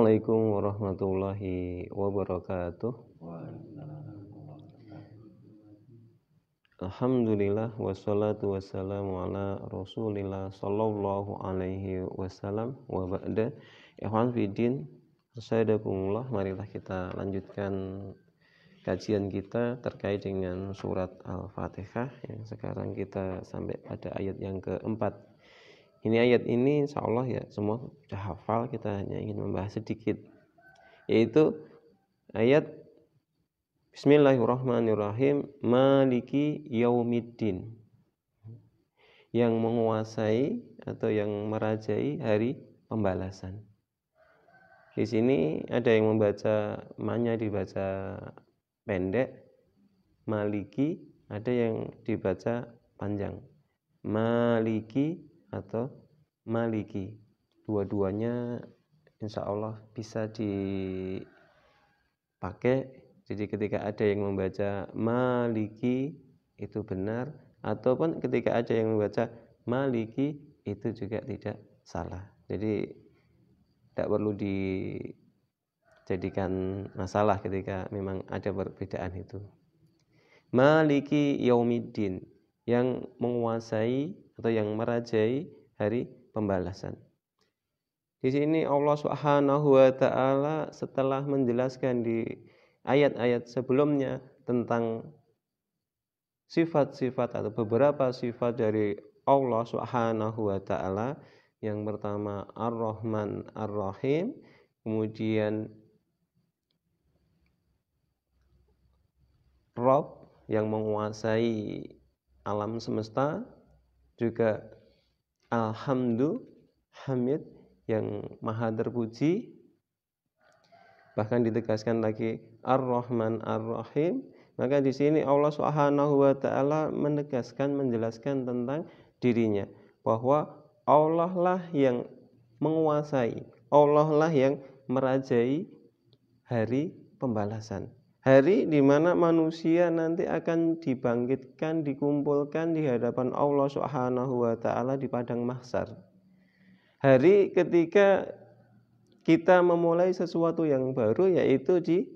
Assalamualaikum warahmatullahi wabarakatuh. Alhamdulillah wassalatu wassalamu ala Rasulillah sallallahu alaihi wasallam wa ba'da. Ikhwan fiddin, assalamualaikum. Marilah kita lanjutkan kajian kita terkait dengan surat Al-Fatihah yang sekarang kita sampai pada ayat yang keempat. Ini ayat ini insyaallah ya semua sudah hafal, kita hanya ingin membahas sedikit, yaitu ayat Bismillahirrahmanirrahim, Maliki Yaumiddin, yang menguasai atau yang merajai hari pembalasan. Di sini ada yang membaca ma-nya dibaca pendek, Maliki, ada yang dibaca panjang, Maliki atau Maliki. Dua-duanya insya Allah bisa dipakai. Jadi ketika ada yang membaca Maliki itu benar, ataupun ketika ada yang membaca Maliki itu juga tidak salah. Jadi tidak perlu dijadikan masalah ketika memang ada perbedaan itu. Maliki Yaumiddin, yang menguasai atau yang merajai hari pembalasan. Di sini Allah Subhanahu wa taala setelah menjelaskan di ayat-ayat sebelumnya tentang sifat-sifat atau beberapa sifat dari Allah Subhanahu wa taala. Yang pertama Ar-Rahman Ar-Rahim, kemudian Rabb yang menguasai alam semesta, juga Alhamdu Hamid yang maha terpuji. Bahkan ditegaskan lagi Ar-Rahman Ar-Rahim. Maka di sini Allah Subhanahu wa taala menegaskan, menjelaskan tentang dirinya, bahwa Allah lah yang menguasai, Allah lah yang merajai hari pembalasan. Hari di mana manusia nanti akan dibangkitkan, dikumpulkan di hadapan Allah Subhanahu wa taala di padang mahsyar. Hari ketika kita memulai sesuatu yang baru, yaitu di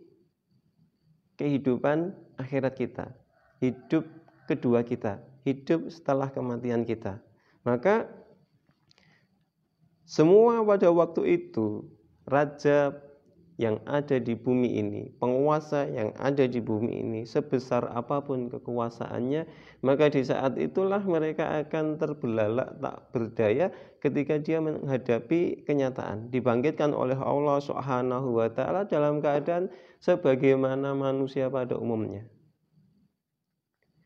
kehidupan akhirat kita, hidup kedua kita, hidup setelah kematian kita. Maka semua pada waktu itu raja yang ada di bumi ini, penguasa yang ada di bumi ini, sebesar apapun kekuasaannya, maka di saat itulah mereka akan terbelalak tak berdaya ketika dia menghadapi kenyataan, dibangkitkan oleh Allah Subhanahu wa taala dalam keadaan sebagaimana manusia pada umumnya.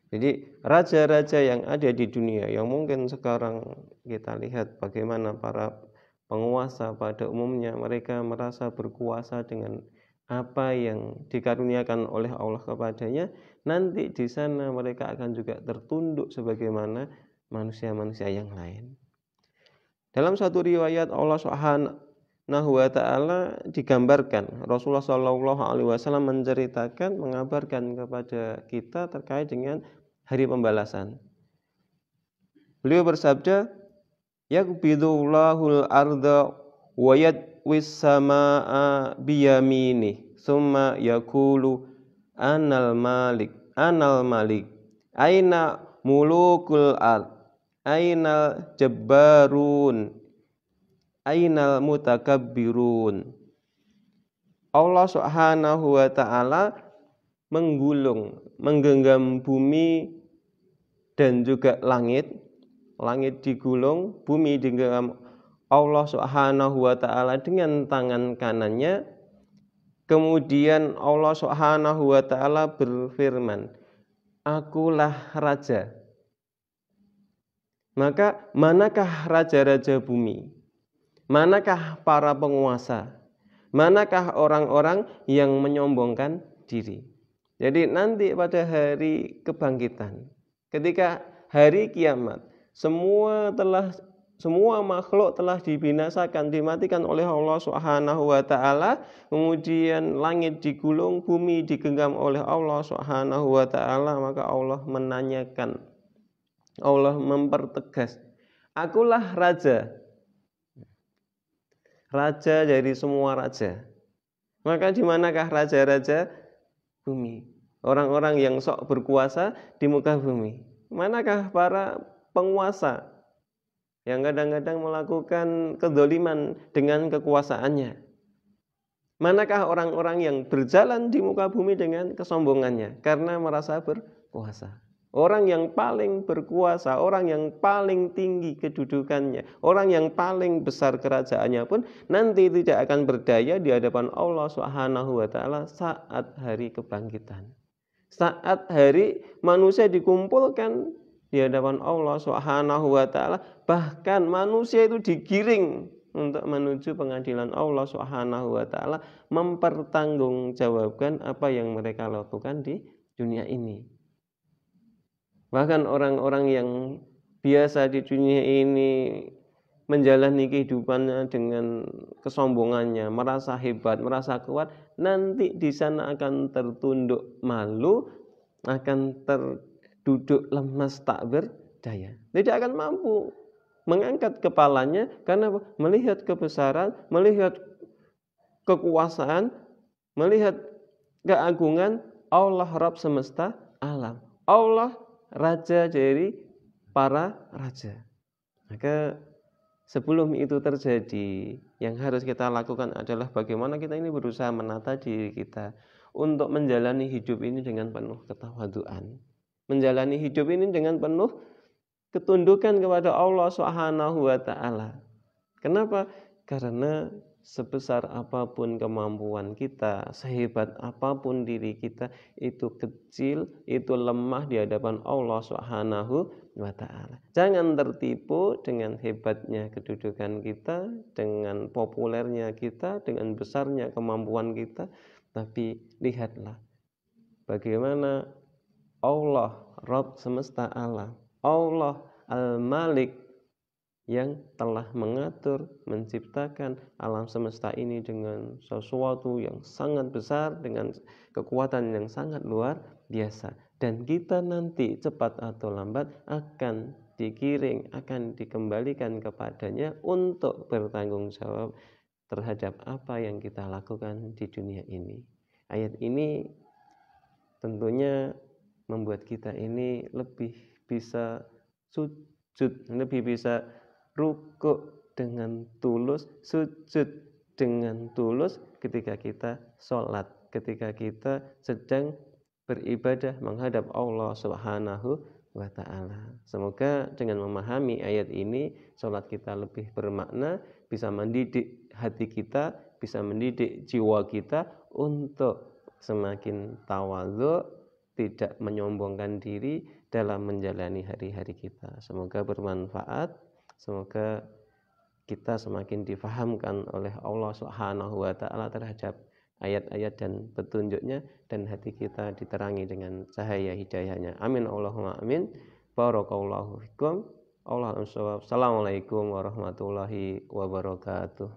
Jadi raja-raja yang ada di dunia, yang mungkin sekarang kita lihat bagaimana para penguasa pada umumnya, mereka merasa berkuasa dengan apa yang dikaruniakan oleh Allah kepadanya. Nanti di sana mereka akan juga tertunduk sebagaimana manusia-manusia yang lain. Dalam satu riwayat Allah Subhanahu wa taala digambarkan, Rasulullah sallallahu alaihi wasallam menceritakan, mengabarkan kepada kita terkait dengan hari pembalasan. Beliau bersabda, Yaqbidullahul arda wa yadwis samaa biyamini summa yaqulu anal malik aina mulukul ard ainal jabbarun ainal mutakabbirun. Allah Subhanahu wa taala menggenggam bumi dan juga langit. Langit digulung, bumi digenggam Allah Subhanahu wa taala dengan tangan kanannya. Kemudian Allah Subhanahu wa taala berfirman, Akulah raja. Maka manakah raja-raja bumi? Manakah para penguasa? Manakah orang-orang yang menyombongkan diri? Jadi nanti pada hari kebangkitan, ketika hari kiamat, semua makhluk telah dibinasakan, dimatikan oleh Allah Subhanahu wa taala. Kemudian langit digulung, bumi digenggam oleh Allah Subhanahu wa taala. Maka Allah menanyakan, Allah mempertegas, Akulah raja. raja dari semua raja. Maka di manakah raja-raja bumi? Orang-orang yang sok berkuasa di muka bumi. Manakah para penguasa yang kadang-kadang melakukan kedzaliman dengan kekuasaannya? Manakah orang-orang yang berjalan di muka bumi dengan kesombongannya karena merasa berkuasa? Orang yang paling berkuasa, orang yang paling tinggi kedudukannya, orang yang paling besar kerajaannya pun nanti tidak akan berdaya di hadapan Allah Subhanahu wa taala saat hari kebangkitan. Saat hari manusia dikumpulkan di hadapan Allah Subhanahu wa taala, bahkan manusia itu digiring untuk menuju pengadilan Allah Subhanahu wa taala, mempertanggungjawabkan apa yang mereka lakukan di dunia ini. Bahkan orang-orang yang biasa di dunia ini menjalani kehidupannya dengan kesombongannya, merasa hebat, merasa kuat, nanti di sana akan tertunduk malu, akan terduduk lemas tak berdaya. Tidak akan mampu mengangkat kepalanya karena melihat kebesaran, melihat kekuasaan, melihat keagungan Allah Rabb semesta alam. Allah raja dari para raja. Maka sebelum itu terjadi, yang harus kita lakukan adalah bagaimana kita ini berusaha menata diri kita untuk menjalani hidup ini dengan penuh ketawaduan, menjalani hidup ini dengan penuh ketundukan kepada Allah Subhanahu wa taala. Kenapa? Karena sebesar apapun kemampuan kita, sehebat apapun diri kita, itu kecil, itu lemah di hadapan Allah Subhanahu wa taala. Jangan tertipu dengan hebatnya kedudukan kita, dengan populernya kita, dengan besarnya kemampuan kita, tapi lihatlah bagaimana Allah Rabb semesta alam, Allah Al-Malik yang telah mengatur, menciptakan alam semesta ini dengan sesuatu yang sangat besar, dengan kekuatan yang sangat luar biasa. Dan kita nanti cepat atau lambat akan digiring, akan dikembalikan kepadanya untuk bertanggung jawab terhadap apa yang kita lakukan di dunia ini. Ayat ini tentunya membuat kita ini lebih bisa sujud, lebih bisa rukuk dengan tulus, sujud dengan tulus ketika kita sholat, ketika kita sedang beribadah menghadap Allah Subhanahu wa ta'ala. Semoga dengan memahami ayat ini, sholat kita lebih bermakna, bisa mendidik hati kita, bisa mendidik jiwa kita untuk semakin tawadhu, tidak menyombongkan diri dalam menjalani hari-hari kita. Semoga bermanfaat. Semoga kita semakin difahamkan oleh Allah Subhanahu wa taala terhadap ayat-ayat dan petunjuknya, dan hati kita diterangi dengan cahaya hidayahnya. Amin Allahumma amin. Barakallahu fikum. Assalamualaikum warahmatullahi wabarakatuh.